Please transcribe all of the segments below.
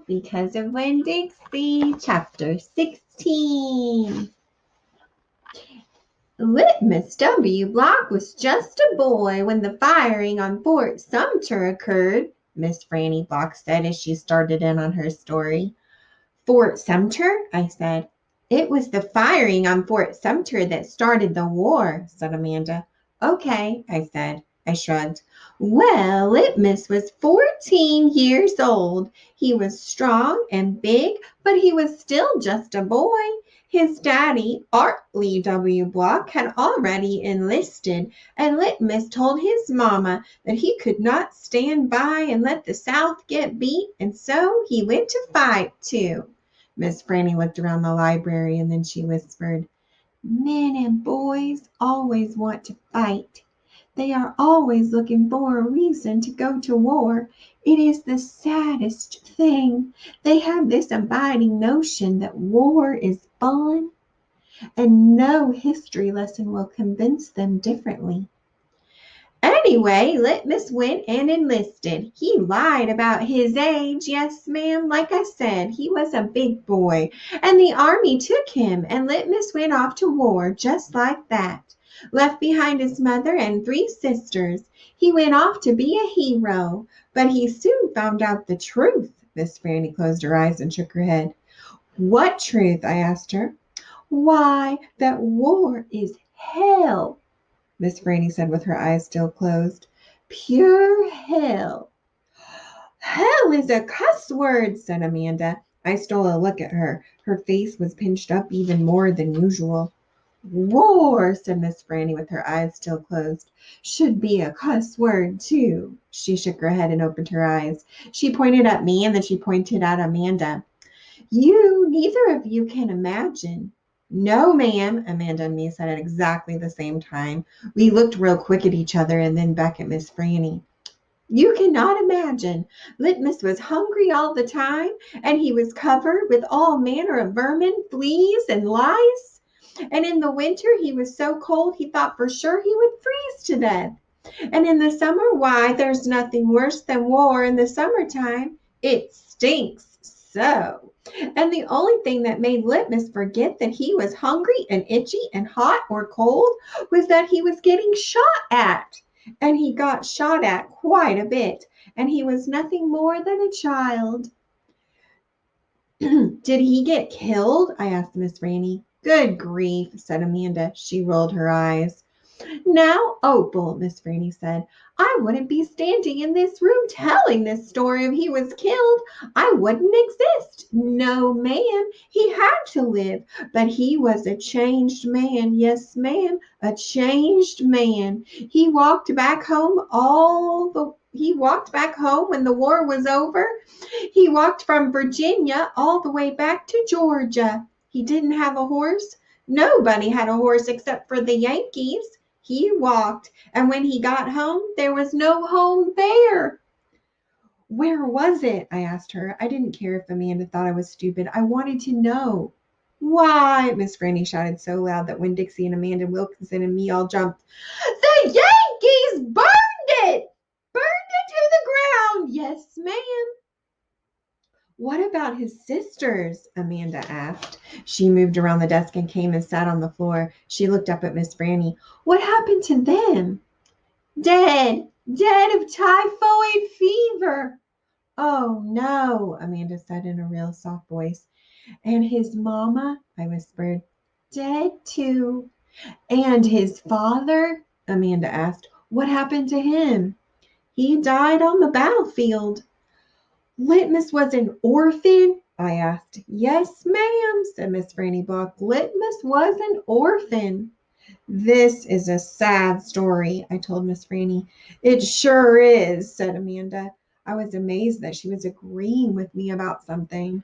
because of Winn-Dixie, Chapter 16. Litmus W. Block was just a boy when the firing on Fort Sumter occurred, Miss Franny Block said as she started in on her story. Fort Sumter? I said. It was the firing on Fort Sumter that started the war, said Amanda. Okay, I said. I shrugged. Well, Litmus was 14 years old. He was strong and big, but he was still just a boy. His daddy, Artley W. Block, had already enlisted, and Litmus told his mama that he could not stand by and let the South get beat, and so he went to fight, too. Miss Franny looked around the library, and then she whispered, Men and boys always want to fight. They are always looking for a reason to go to war. It is the saddest thing. They have this abiding notion that war is fun, and no history lesson will convince them differently. Anyway, Litmus went and enlisted. He lied about his age. Yes, ma'am. Like I said, he was a big boy. And the army took him, and Litmus went off to war just like that. Left behind his mother and 3 sisters. He went off to be a hero. But he soon found out the truth. Miss Franny closed her eyes and shook her head. What truth? I asked her. Why, that war is hell. Miss Franny said with her eyes still closed. Pure hell. Hell is a cuss word, said Amanda. I stole a look at her. Her face was pinched up even more than usual. War, said Miss Franny with her eyes still closed, should be a cuss word, too. She shook her head and opened her eyes. She pointed at me, and then she pointed at Amanda. Neither of you can imagine. No, ma'am, Amanda and me said at exactly the same time. We looked real quick at each other and then back at Miss Franny. You cannot imagine. Litmus was hungry all the time, and he was covered with all manner of vermin, fleas, and lice. And in the winter, he was so cold he thought for sure he would freeze to death. And in the summer, why, there's nothing worse than war in the summertime. It stinks so. And the only thing that made Litmus forget that he was hungry and itchy and hot or cold was that he was getting shot at. And he got shot at quite a bit. And he was nothing more than a child. Did he get killed? I asked Miss Franny. Good grief, said Amanda. She rolled her eyes. Now, Opal, Miss Franny said, I wouldn't be standing in this room telling this story if he was killed. I wouldn't exist. No, ma'am. He had to live, but he was a changed man. Yes, ma'am, a changed man. He walked back home when the war was over. He walked from Virginia all the way back to Georgia. He didn't have a horse. Nobody had a horse except for the Yankees. He walked, and when he got home, there was no home there. Where was it? I asked her. I didn't care if Amanda thought I was stupid. I wanted to know. Why, Miss Franny shouted so loud that Winn-Dixie and Amanda Wilkinson and me all jumped. The Yankees burned it! Burned it to the ground! Yes, ma'am. What about his sisters? Amanda asked. She moved around the desk and came and sat on the floor. She looked up at Miss Franny. What happened to them? Dead of typhoid fever. Oh, no, Amanda said in a real soft voice. And his mama? I whispered. Dead, too. And his father? Amanda asked. What happened to him? He died on the battlefield. Litmus was an orphan? I asked. Yes, ma'am, said Miss Franny Block. Litmus was an orphan. This is a sad story, I told Miss Franny. It sure is, said Amanda. I was amazed that she was agreeing with me about something.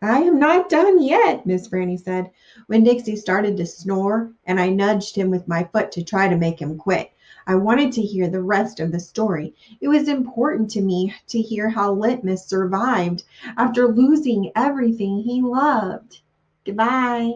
I am not done yet, Miss Franny said. Winn-Dixie started to snore, and I nudged him with my foot to try to make him quit. I wanted to hear the rest of the story. It was important to me to hear how Litmus survived after losing everything he loved. Goodbye.